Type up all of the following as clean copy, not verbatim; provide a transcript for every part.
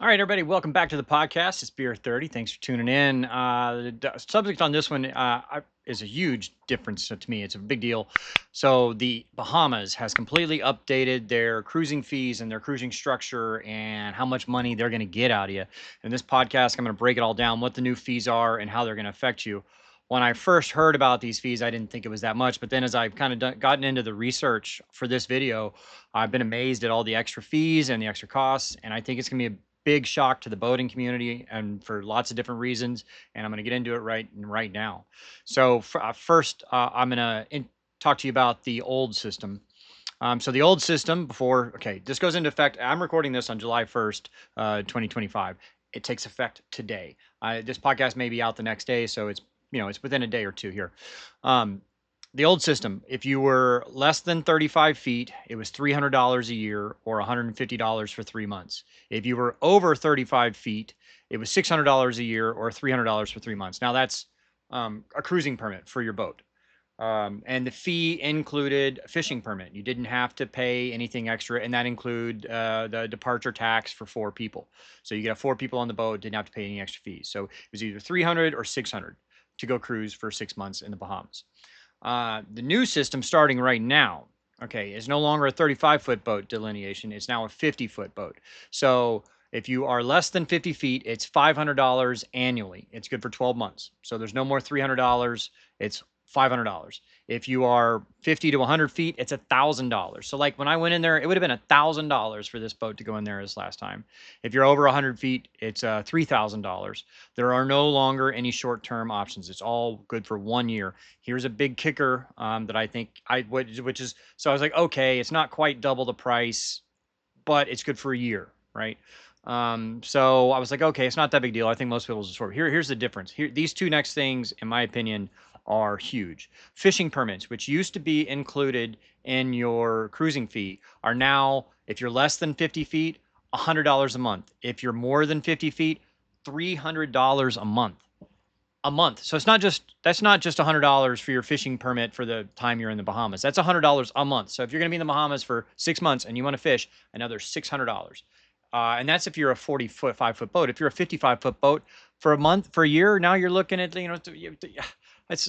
All right, everybody, welcome back to the podcast. It's Beer 30. Thanks for tuning in. The subject on this one is a huge difference to me. It's a big deal. So, the Bahamas has completely updated their cruising fees and their cruising structure and how much money they're going to get out of you. In this podcast, I'm going to break it all down, what the new fees are and how they're going to affect you. When I first heard about these fees, I didn't think it was that much. But then as I've kind of gotten into the research for this video, I've been amazed at all the extra fees and the extra costs. And I think it's going to be a big shock to the boating community and for lots of different reasons. And I'm going to get into it right now. So first, I'm going to talk to you about the old system. So the old system this goes into effect. I'm recording this on July 1st, 2025. It takes effect today. This podcast may be out the next day, so it's within a day or two here. The old system, if you were less than 35 feet, it was $300 a year or $150 for 3 months. If you were over 35 feet, it was $600 a year or $300 for 3 months. Now that's a cruising permit for your boat. And the fee included a fishing permit. You didn't have to pay anything extra, and that included the departure tax for 4 people. So you get 4 people on the boat, didn't have to pay any extra fees. So it was either 300 or 600 to go cruise for 6 months in the Bahamas. The new system starting right now, is no longer a 35-foot boat delineation. It's now a 50-foot boat. So if you are less than 50 feet, it's $500 annually. It's good for 12 months. So there's no more $300. It's $500. If you are 50 to 100 feet, it's $1,000. So like when I went in there, it would have been $1,000 for this boat to go in there this last time. If you're over 100 feet, it's $3,000. There are no longer any short-term options. It's all good for 1 year. Here's a big kicker that I think which is, so I was like, okay, it's not quite double the price, but it's good for a year, right? So I was like, okay, it's not that big deal. I think most people will absorb. Here's the difference. These two next things, in my opinion, are huge. Fishing permits, which used to be included in your cruising fee, are now, if you're less than 50 feet, $100 a month. If you're more than 50 feet, $300 a month. A month. So that's not just $100 for your fishing permit for the time you're in the Bahamas. That's $100 a month. So if you're going to be in the Bahamas for 6 months and you want to fish, another $600. And that's if you're a 45-foot boat. If you're a 55-foot boat, for a year, now you're looking at, it's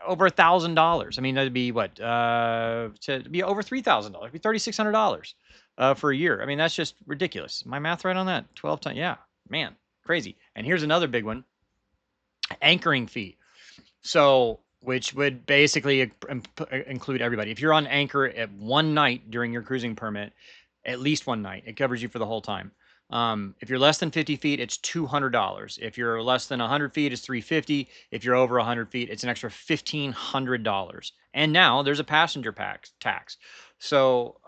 over $1,000. I mean, that'd be what? To be over $3,000, it'd be $3,600 for a year. I mean, that's just ridiculous. Am I math right on that? 12 times? Yeah, man, crazy. And here's another big one: anchoring fee. So, which would basically include everybody. If you're on anchor at one night during your cruising permit, at least one night, it covers you for the whole time. If you're less than 50 feet, it's $200. If you're less than 100 feet, it's $350. If you're over 100 feet, it's an extra $1,500. And now there's a passenger tax. So,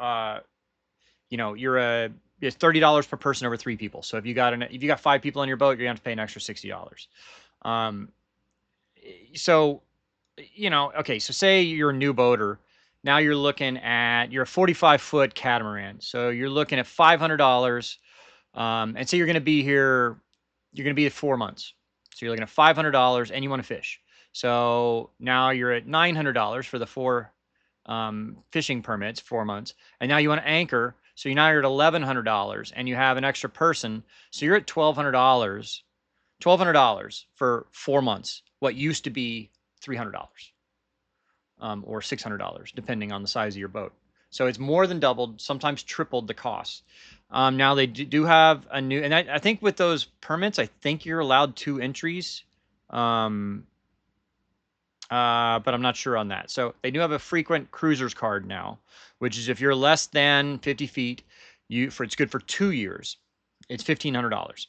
it's $30 per person over 3 people. So if you got 5 people on your boat, you're gonna have to pay an extra $60. Um, so, so say you're a new boater. Now you're a 45-foot catamaran. So you're looking at $500. And say you're going to be here, you're going to be at 4 months. So you're looking at $500 and you want to fish. So now you're at $900 for the 4 fishing permits, 4 months. And now you want to anchor. So you're at $1,100 and you have an extra person. So you're at $1,200 for 4 months, what used to be $300 or $600, depending on the size of your boat. So it's more than doubled, sometimes tripled the cost. Now they do have a new, and I think with those permits, I think you're allowed 2 entries, but I'm not sure on that. So they do have a frequent cruisers card now, which is if you're less than 50 feet, it's good for 2 years. It's $1,500.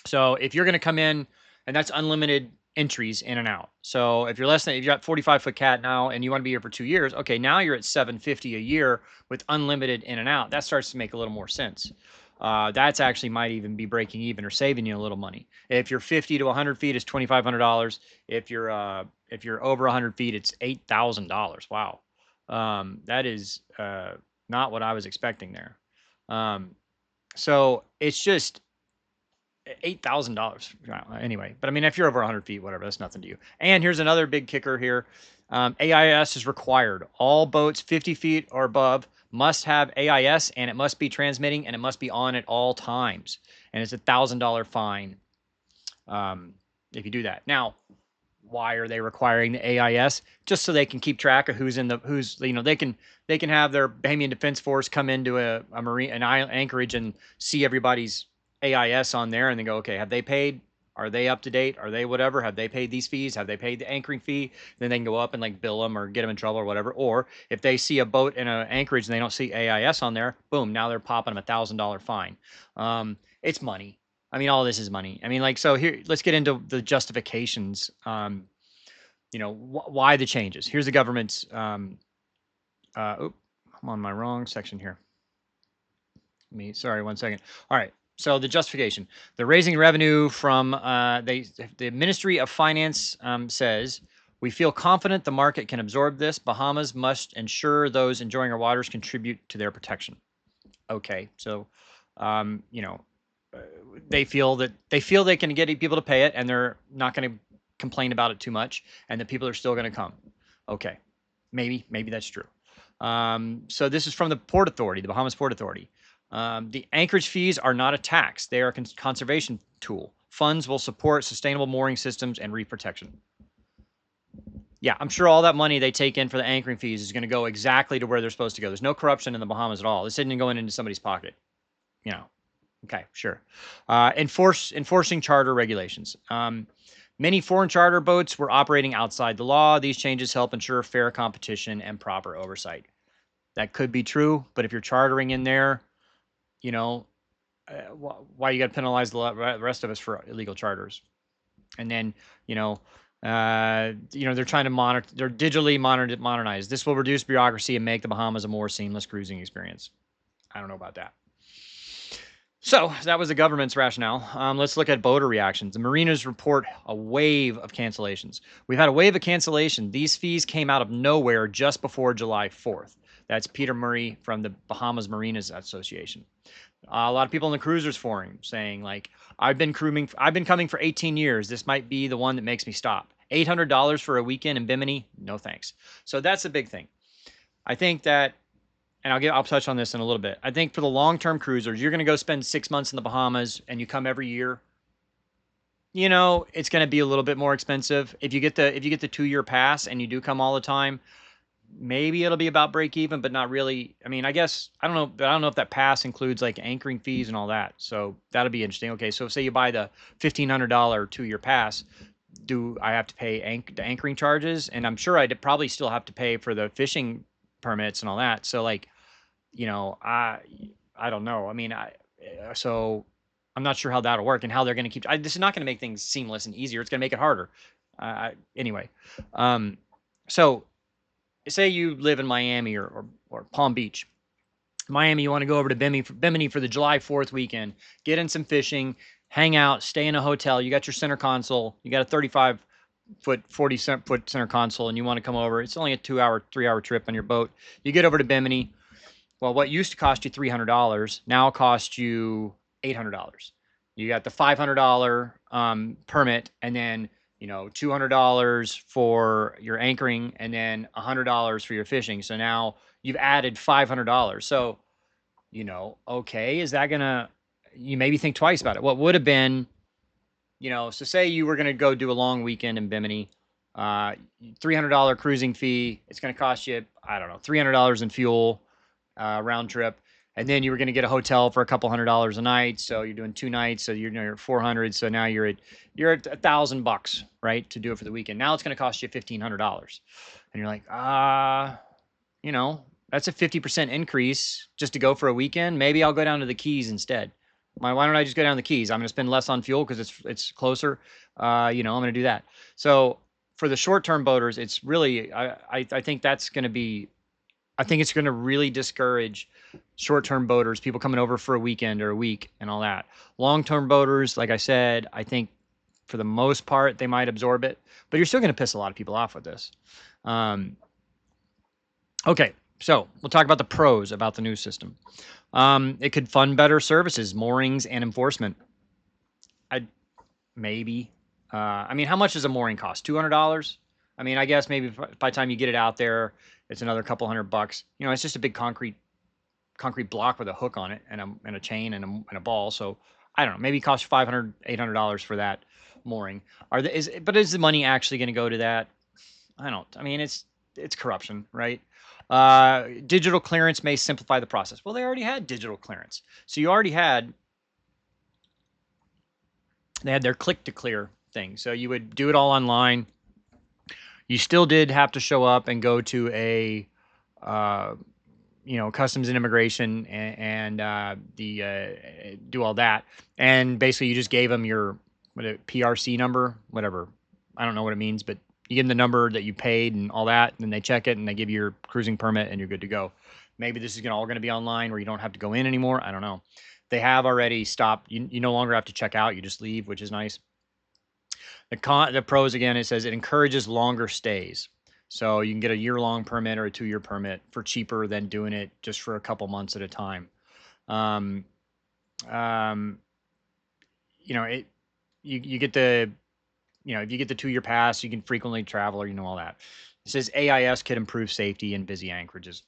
So if you're going to come in, and that's unlimited entries in and out. So if you're if you got 45-foot cat now and you want to be here for 2 years, okay, now you're at $750 a year with unlimited in and out. That starts to make a little more sense. That's actually might even be breaking even or saving you a little money. If you're 50 to 100 feet, it's $2,500. If you're over 100 feet, it's $8,000. Wow, that is not what I was expecting there. So it's just $8,000 anyway. But I mean, if you're over 100 feet, whatever, that's nothing to you. And here's another big kicker here: AIS is required. All boats 50 feet or above must have AIS, and it must be transmitting, and it must be on at all times. And it's $1,000 fine if you do that. Now, why are they requiring the AIS? Just so they can keep track of who's they can have their Bahamian Defense Force come into an anchorage and see everybody's AIS on there, and then go, okay, have they paid? Are they up to date? Are they whatever? Have they paid these fees? Have they paid the anchoring fee? Then they can go up and like bill them or get them in trouble or whatever. Or if they see a boat in an anchorage and they don't see AIS on there, boom, now they're popping them $1,000 fine. It's money. I mean, all this is money. I mean, like, so here, let's get into the justifications. Why the changes? Here's the government's. I'm on my wrong section here. Sorry, 1 second. All right. So the justification, they're raising revenue from the Ministry of Finance says, we feel confident the market can absorb this. Bahamas must ensure those enjoying our waters contribute to their protection. Okay, so they feel they can get people to pay it, and they're not going to complain about it too much, and the people are still going to come. Okay, maybe that's true. So this is from the Port Authority, the Bahamas Port Authority. The anchorage fees are not a tax. They are a conservation tool. Funds will support sustainable mooring systems and reef protection. Yeah, I'm sure all that money they take in for the anchoring fees is going to go exactly to where they're supposed to go. There's no corruption in the Bahamas at all. This isn't going into somebody's pocket. Okay, sure. Enforcing charter regulations. Many foreign charter boats were operating outside the law. These changes help ensure fair competition and proper oversight. That could be true, but if you're chartering in there, why you got to penalize the rest of us for illegal charters? And then, they're trying to monitor, they're digitally modernize. This will reduce bureaucracy and make the Bahamas a more seamless cruising experience. I don't know about that. So that was the government's rationale. Let's look at boater reactions. The marinas report a wave of cancellations. We've had a wave of cancellation. These fees came out of nowhere just before July 4th. That's Peter Murray from the Bahamas Marinas Association. A lot of people in the cruisers forum saying, like, I've been coming for 18 years. This might be the one that makes me stop. $800 for a weekend in Bimini? No thanks. So that's a big thing. I think that, and I'll touch on this in a little bit. I think for the long-term cruisers, you're going to go spend 6 months in the Bahamas and you come every year. It's going to be a little bit more expensive. If you get the 2-year pass and you do come all the time, maybe it'll be about break even, but not really. I mean, I guess I don't know, but I don't know if that pass includes like anchoring fees and all that. So that'll be interesting. Okay, so say you buy the $1,500 2-year pass, do I have to pay the anchoring charges? And I'm sure I'd probably still have to pay for the fishing permits and all that. So like, I don't know. I mean, so I'm not sure how that'll work and how they're going to keep. This is not going to make things seamless and easier. It's going to make it harder. Anyway, so say you live in Miami or Palm Beach. Miami, you want to go over to Bimini for the July 4th weekend, get in some fishing, hang out, stay in a hotel. You got your center console. You got a 35-foot, 40-foot center console, and you want to come over. It's only a 2-hour, 3-hour trip on your boat. You get over to Bimini. Well, what used to cost you $300 now costs you $800. You got the $500 permit, and then $200 for your anchoring, and then $100 for your fishing. So now you've added $500. So, okay, is that gonna? You maybe think twice about it. What would have been, so say you were gonna go do a long weekend in Bimini, $300 cruising fee. It's gonna cost you, I don't know, $300 in fuel, round trip. And then you were going to get a hotel for a couple $100 a night. So you're doing 2 nights. So you're 400. So now you're at $1,000, right? To do it for the weekend. Now it's going to cost you $1,500. And you're like, that's a 50% increase just to go for a weekend. Maybe I'll go down to the Keys instead. Why don't I just go down to the Keys? I'm going to spend less on fuel because it's closer. I'm going to do that. So for the short-term boaters, it's really, I think that's going to be, I think it's going to really discourage short-term boaters, people coming over for a weekend or a week and all that. Long-term boaters, like I said, I think for the most part, they might absorb it, but you're still going to piss a lot of people off with this. Okay, so we'll talk about the pros about the new system. It could fund better services, moorings, and enforcement. Maybe. I mean, how much does a mooring cost? $200? I mean, I guess maybe by the time you get it out there, it's another couple $100. It's just a big concrete concrete block with a hook on it and a chain and a ball. So I don't know, maybe it costs $500, $800 for that mooring. But is the money actually going to go to that? I don't. I mean, it's corruption, right? Digital clearance may simplify the process. Well, they already had digital clearance, so you already had they had their click to clear thing. So you would do it all online. You still did have to show up and go to a uh, customs and immigration and do all that. And basically, you just gave them your PRC number, whatever. I don't know what it means, but you give them the number that you paid and all that, and then they check it and they give you your cruising permit and you're good to go. Maybe this is all going to be online where you don't have to go in anymore. I don't know. They have already stopped. You no longer have to check out. You just leave, which is nice. The pros again, it says it encourages longer stays. So you can get a year-long permit or a 2-year permit for cheaper than doing it just for a couple months at a time. Um, um, you get the if you get the 2-year pass, you can frequently travel or all that. It says AIS could improve safety in busy anchorages.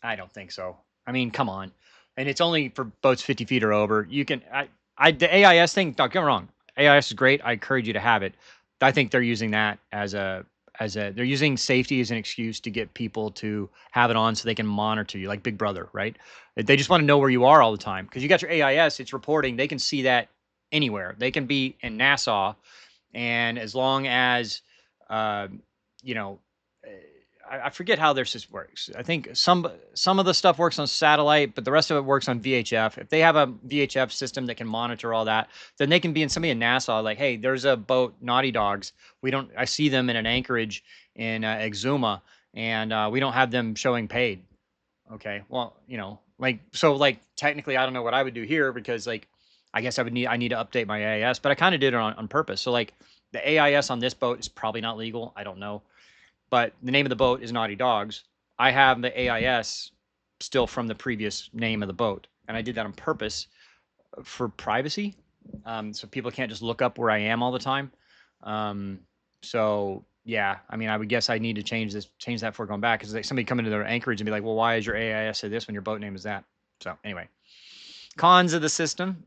I don't think so. I mean, come on. And it's only for boats 50 feet or over. You can the AIS thing, don't get me wrong. AIS is great. I encourage you to have it. I think they're using that they're using safety as an excuse to get people to have it on so they can monitor you like Big Brother, right? They just want to know where you are all the time because you got your AIS, it's reporting. They can see that anywhere. They can be in Nassau, and as long as you know, I forget how their system works. I think some of the stuff works on satellite, but the rest of it works on VHF. If they have a VHF system that can monitor all that, then they can be in somebody in Nassau like, hey, there's a boat, Naughty Dogs. I see them in an anchorage in Exuma, and we don't have them showing paid. Okay, well, technically, I don't know what I would do here because I guess I need to update my AIS, but I kind of did it on purpose. So the AIS on this boat is probably not legal. I don't know. But the name of the boat is Naughty Dogs. I have the AIS still from the previous name of the boat, and I did that on purpose for privacy, so people can't just look up where I am all the time. So yeah, I mean, I would guess I need to change that before going back because somebody come into their anchorage and be like, well, why is your AIS say this when your boat name is that? So anyway, cons of the system.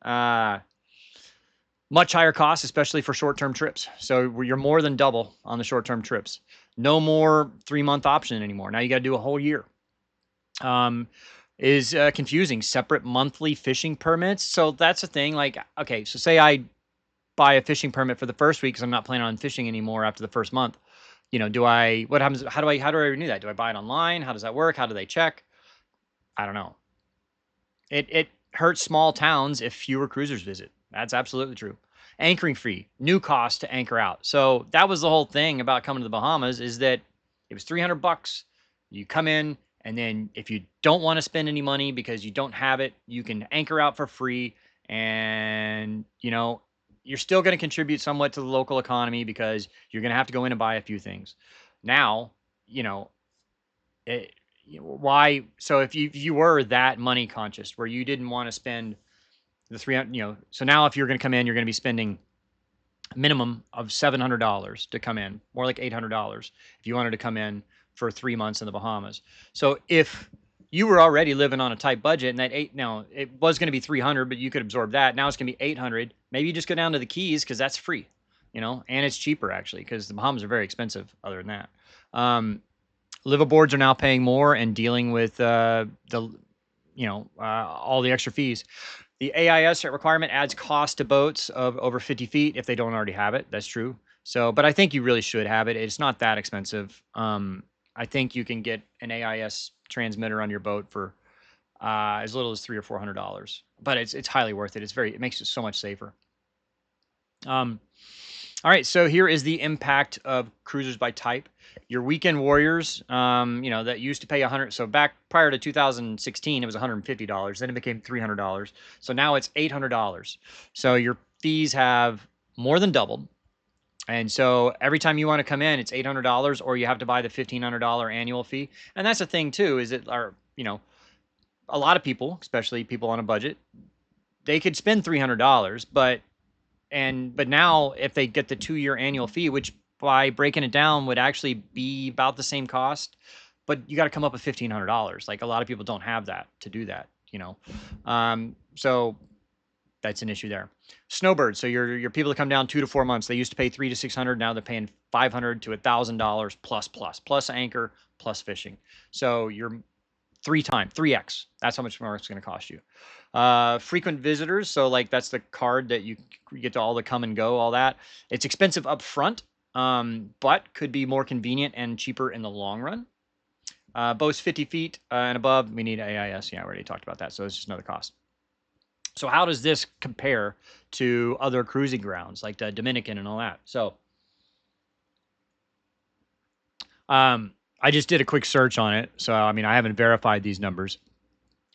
Much higher costs, especially for short-term trips. So you're more than double on the short-term trips. No more 3-month option anymore. Now you got to do a whole year. Is confusing. Separate monthly fishing permits. So that's the thing. Okay, so say I buy a fishing permit for the first week because I'm not planning on fishing anymore after the first month. What happens? How do I renew that? Do I buy it online? How does that work? How do they check? I don't know. It hurts small towns if fewer cruisers visit. That's absolutely true. Anchoring fee, new cost to anchor out. So that was the whole thing about coming to the Bahamas is that it was $300. You come in, and then if you don't want to spend any money because you don't have it, you can anchor out for free. And, you're still going to contribute somewhat to the local economy because you're going to have to go in and buy a few things. Now, why? So if you were that money conscious where you didn't want to spend the 300, so now if you're going to come in, you're going to be spending a minimum of $700 to come in, more like $800 if you wanted to come in for 3 months in the Bahamas. So if you were already living on a tight budget and it was going to be 300, but you could absorb that. Now it's going to be 800. Maybe you just go down to the Keys because that's free, and it's cheaper actually because the Bahamas are very expensive other than that. Liveaboards are now paying more and dealing with all the extra fees. The AIS requirement adds cost to boats of over 50 feet if they don't already have it. That's true. So, but I think you really should have it. It's not that expensive. I think you can get an AIS transmitter on your boat for as little as $300 or $400. But it's highly worth it. It makes it so much safer. All right, so here is the impact of cruisers by type. Your weekend warriors, that used to pay $100. So back prior to 2016, it was $150. Then it became $300. So now it's $800. So your fees have more than doubled. And so every time you want to come in, it's $800, or you have to buy the $1,500 annual fee. And that's the thing too, is that a lot of people, especially people on a budget, they could spend $300, but now if they get the 2-year annual fee, which by breaking it down would actually be about the same cost, but you got to come up with $1,500. Like a lot of people don't have that to do that. So that's an issue there. Snowbirds. So your people that come down 2 to 4 months, they used to pay 300 to 600. Now they're paying $500 to $1,000 plus anchor plus fishing. So you're 3x. That's how much more it's going to cost you. Frequent visitors. So like that's the card that you get to all the come and go, all that. It's expensive up front, but could be more convenient and cheaper in the long run. Boats 50 feet and above, we need AIS. Yeah, I already talked about that. So it's just another cost. So how does this compare to other cruising grounds like the Dominican and all that? So I just did a quick search on it. So I mean, I haven't verified these numbers,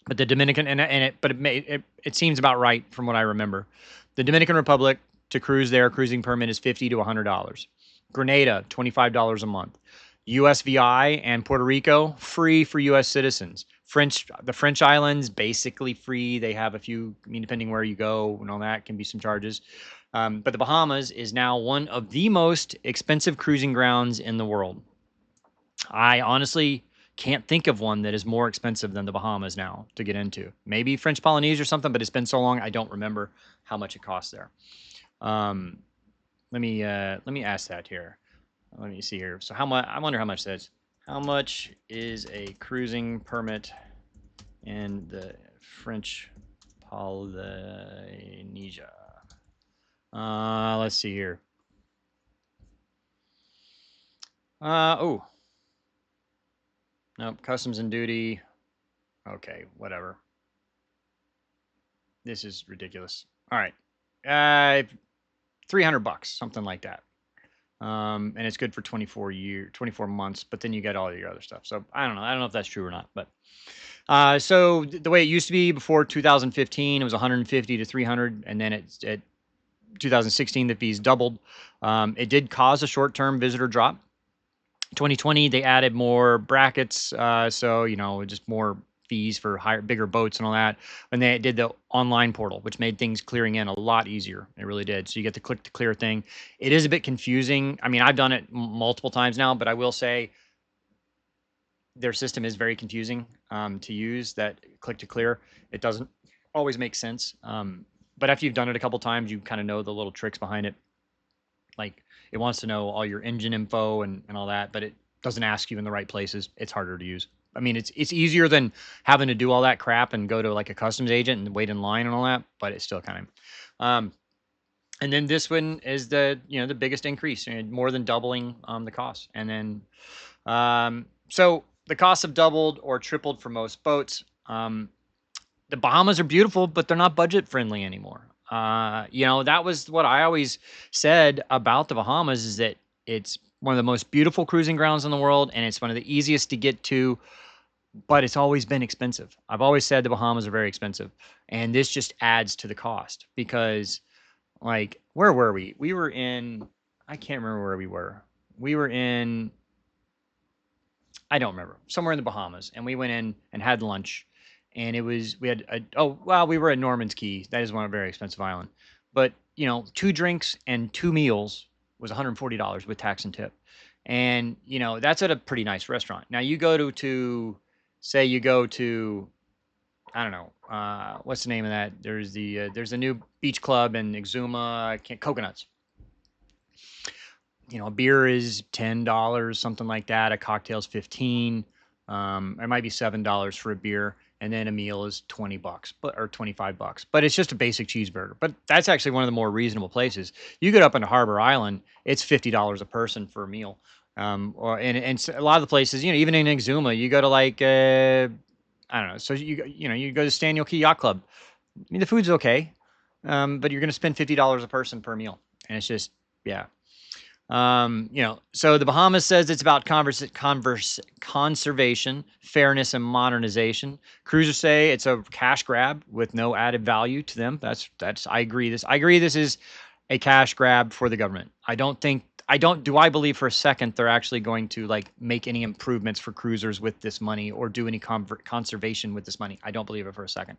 but the Dominican it seems about right from what I remember. The Dominican Republic to cruise there, cruising permit is $50 to $100. Grenada, $25 a month. USVI and Puerto Rico, free for U.S. citizens. The French islands, basically free. They have a few, I mean, depending where you go and all that, can be some charges. But the Bahamas is now one of the most expensive cruising grounds in the world. I honestly can't think of one that is more expensive than the Bahamas now to get into. Maybe French Polynesia or something, but it's been so long I don't remember how much it costs there. Let me ask that here. Let me see here. So how much? I wonder how much that is. How much is a cruising permit in the French Polynesia? Let's see here. Oh. Nope. Customs and duty. Okay, whatever. This is ridiculous. All right. $300, something like that. And it's good for 24 months, but then you get all your other stuff. So I don't know. I don't know if that's true or not, but so the way it used to be before 2015, it was 150 to 300, and then at 2016 the fees doubled. It did cause a short-term visitor drop. 2020 they added more brackets, so just more fees for bigger boats and all that. And they did the online portal, which made things clearing in a lot easier. It really did. So you get the click to clear thing. It is a bit confusing. I mean, I've done it multiple times now, but I will say their system is very confusing to use. That click to clear, it doesn't always make sense. But after you've done it a couple times, you kind of know the little tricks behind it. Like it wants to know all your engine info and all that, but it doesn't ask you in the right places. It's harder to use. I mean, it's easier than having to do all that crap and go to like a customs agent and wait in line and all that, but it's still kind of. And then this one is the biggest increase, more than doubling the cost. And then so the costs have doubled or tripled for most boats. The Bahamas are beautiful, but they're not budget friendly anymore. That was what I always said about the Bahamas, is that it's one of the most beautiful cruising grounds in the world, and it's one of the easiest to get to, but it's always been expensive. I've always said the Bahamas are very expensive, and this just adds to the cost because, like, where were we? We were in, I can't remember where we were. We were in, I don't remember, somewhere in the Bahamas, and we went in and had lunch, and we were at Norman's Key. That is a very expensive island, but 2 drinks and 2 meals was $140 with tax and tip. And, that's at a pretty nice restaurant. Now you go say you go to, I don't know, what's the name of that? There's a new beach club in Exuma, Coconuts. A beer is $10, something like that. A cocktail's $15. It might be $7 for a beer, and then a meal is $20, or $25. But it's just a basic cheeseburger. But that's actually one of the more reasonable places. You get up into Harbor Island, it's $50 a person for a meal. And a lot of the places, even in Exuma, you go to like I don't know. So you go to Staniel Key Yacht Club. I mean, the food's okay, but you're going to spend $50 a person per meal, and it's just yeah. So the Bahamas says it's about conservation, fairness, and modernization. Cruisers say it's a cash grab with no added value to them. I agree. This is a cash grab for the government. Do I believe for a second they're actually going to like make any improvements for cruisers with this money or do any conservation with this money? I don't believe it for a second.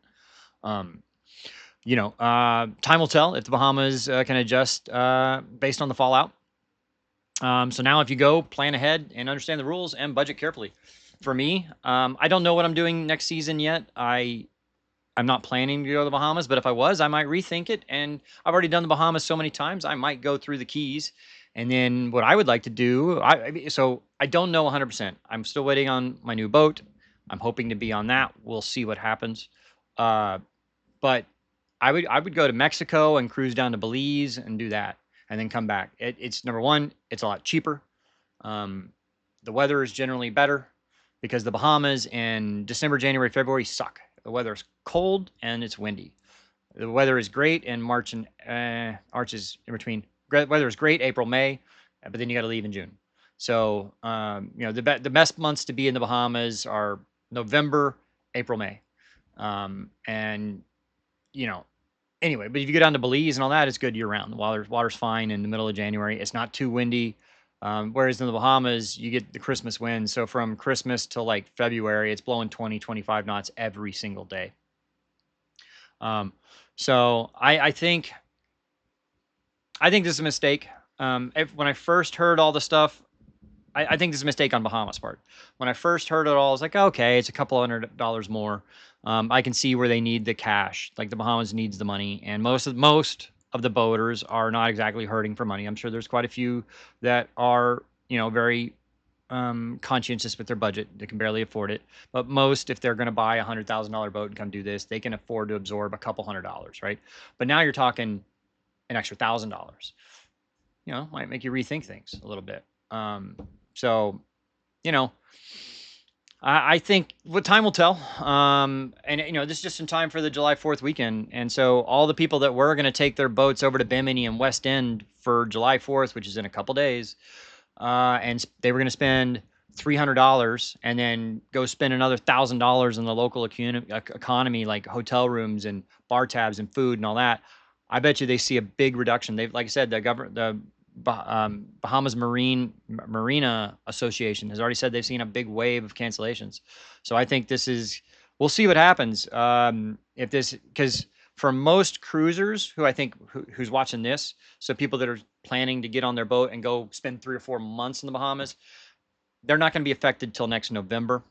Time will tell if the Bahamas can adjust based on the fallout. So now if you go, plan ahead and understand the rules and budget carefully. For me, I don't know what I'm doing next season yet. I I'm not planning to go to the Bahamas, but if I was, I might rethink it. And I've already done the Bahamas so many times, I might go through the Keys. And then what I would like to do, so I don't know 100%. I'm still waiting on my new boat. I'm hoping to be on that. We'll see what happens. Uh, but I would go to Mexico and cruise down to Belize and do that, and then come back. It's number one, it's a lot cheaper. Um, the weather is generally better because the Bahamas in December, January, February suck. The weather is cold and it's windy. The weather is great in March and March is in between. Weather is great April, May, but then you got to leave in June. So the best months to be in the Bahamas are November, April, May, and you know anyway. But if you go down to Belize and all that, it's good year round. The water's fine in the middle of January. It's not too windy. Whereas in the Bahamas, you get the Christmas wind. So from Christmas till like February, it's blowing 20, 25 knots every single day. Um, so I think this is a mistake. When I first heard all the stuff, I think this is a mistake on Bahamas part. When I first heard it all, I was like, okay, it's a couple $100 more. I can see where they need the cash. Like the Bahamas needs the money, and most of the boaters are not exactly hurting for money. I'm sure there's quite a few that are, very conscientious with their budget. They can barely afford it. But most, if they're going to buy $100,000 boat and come do this, they can afford to absorb a couple $100, right? But now you're talking an extra $1,000. Might make you rethink things a little bit. So, you know, I think what time will tell. And this is just in time for the July 4th weekend. And so all the people that were going to take their boats over to Bimini and West End for July 4th, which is in a couple days, and they were going to spend $300 and then go spend another $1,000 in the local economy, like hotel rooms and bar tabs and food and all that. I bet you they see a big reduction. They've, like I said, the Bahamas Marina Association has already said they've seen a big wave of cancellations. So I think we'll see what happens. If this, because for most cruisers who I think who's watching this, so people that are planning to get on their boat and go spend 3 or 4 months in the Bahamas, they're not going to be affected till next November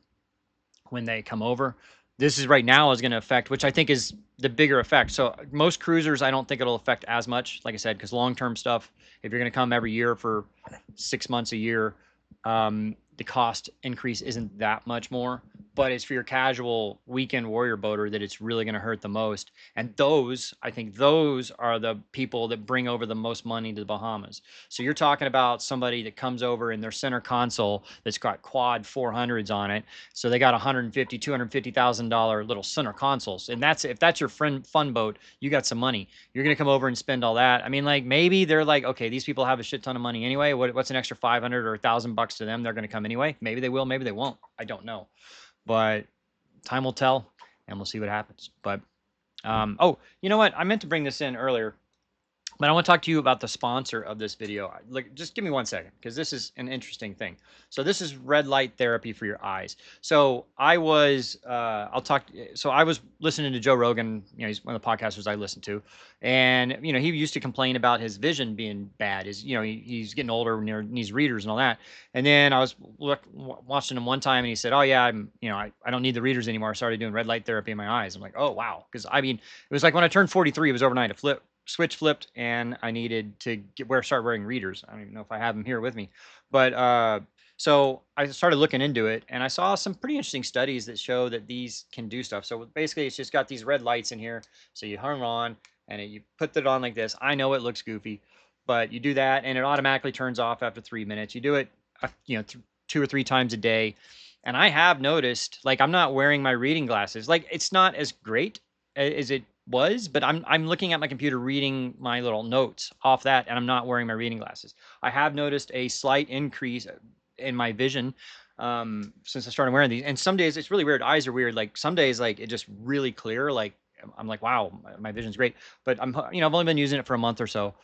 when they come over. This is right now is going to affect, which I think is the bigger effect. So most cruisers, I don't think it'll affect as much, like I said, because long-term stuff, if you're going to come every year for 6 months a year, the cost increase isn't that much more. But it's for your casual weekend warrior boater that it's really going to hurt the most. And I think those are the people that bring over the most money to the Bahamas. So you're talking about somebody that comes over in their center console that's got quad 400s on it. So they got $150,000, $250,000 little center consoles. And if that's your fun boat, you got some money. You're going to come over and spend all that. I mean, like maybe they're like, okay, these people have a shit ton of money anyway. What's an extra 500 or $1,000 to them? They're going to come anyway. Maybe they will, maybe they won't. I don't know. But time will tell, and we'll see what happens. But oh, you know what? I meant to bring this in earlier, but I want to talk to you about the sponsor of this video. Just give me 1 second, because this is an interesting thing. So this is red light therapy for your eyes. So I was listening to Joe Rogan. He's one of the podcasters I listen to, and he used to complain about his vision being bad. He's getting older and needs readers and all that. And then I was watching him one time, and he said, "Oh yeah, I don't need the readers anymore. I started doing red light therapy in my eyes." I'm like, "Oh wow," because it was like when I turned 43, it was overnight. Switch flipped, and I needed to start wearing readers. I don't even know if I have them here with me, but so I started looking into it, and I saw some pretty interesting studies that show that these can do stuff. So basically, it's just got these red lights in here. So you turn it on, and you put it on like this. I know it looks goofy, but you do that, and it automatically turns off after 3 minutes. You do it, 2 or 3 times a day, and I have noticed, like, I'm not wearing my reading glasses. Like, it's not as great as it was, but I'm looking at my computer reading my little notes off that, and I'm not wearing my reading glasses. I have noticed a slight increase in my vision since I started wearing these. And some days it's really weird. Eyes are weird. Like some days, like it just really clear. Like I'm like, wow, my vision's great. But I've only been using it for a month or so.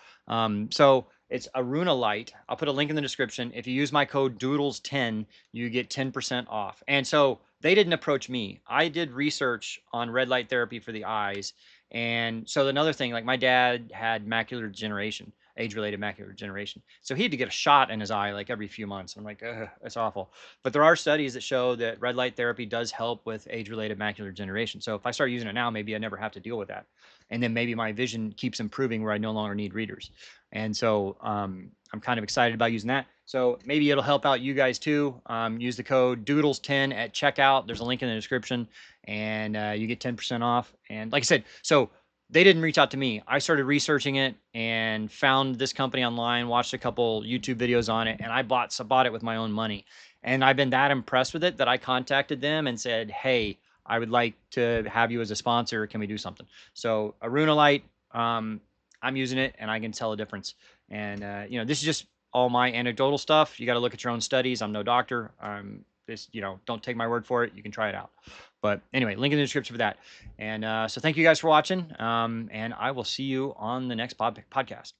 So it's Aruna Light. I'll put a link in the description. If you use my code Doodles10, you get 10% off. And so they didn't approach me. I did research on red light therapy for the eyes. And so another thing, like my dad had macular degeneration, age-related macular degeneration. So he had to get a shot in his eye like every few months. I'm like, ugh, that's awful. But there are studies that show that red light therapy does help with age-related macular degeneration. So if I start using it now, maybe I never have to deal with that. And then maybe my vision keeps improving where I no longer need readers. And so I'm kind of excited about using that. So maybe it'll help out you guys too. Use the code Doodles10 at checkout. There's a link in the description, and you get 10% off. And like I said, so they didn't reach out to me. I started researching it and found this company online, watched a couple YouTube videos on it, and I bought it with my own money. And I've been that impressed with it that I contacted them and said, hey, I would like to have you as a sponsor. Can we do something? So Arunalite, I'm using it and I can tell a difference. And, this is just all my anecdotal stuff. You got to look at your own studies. I'm no doctor. Don't take my word for it. You can try it out. But anyway, link in the description for that. And so thank you guys for watching. And I will see you on the next podcast.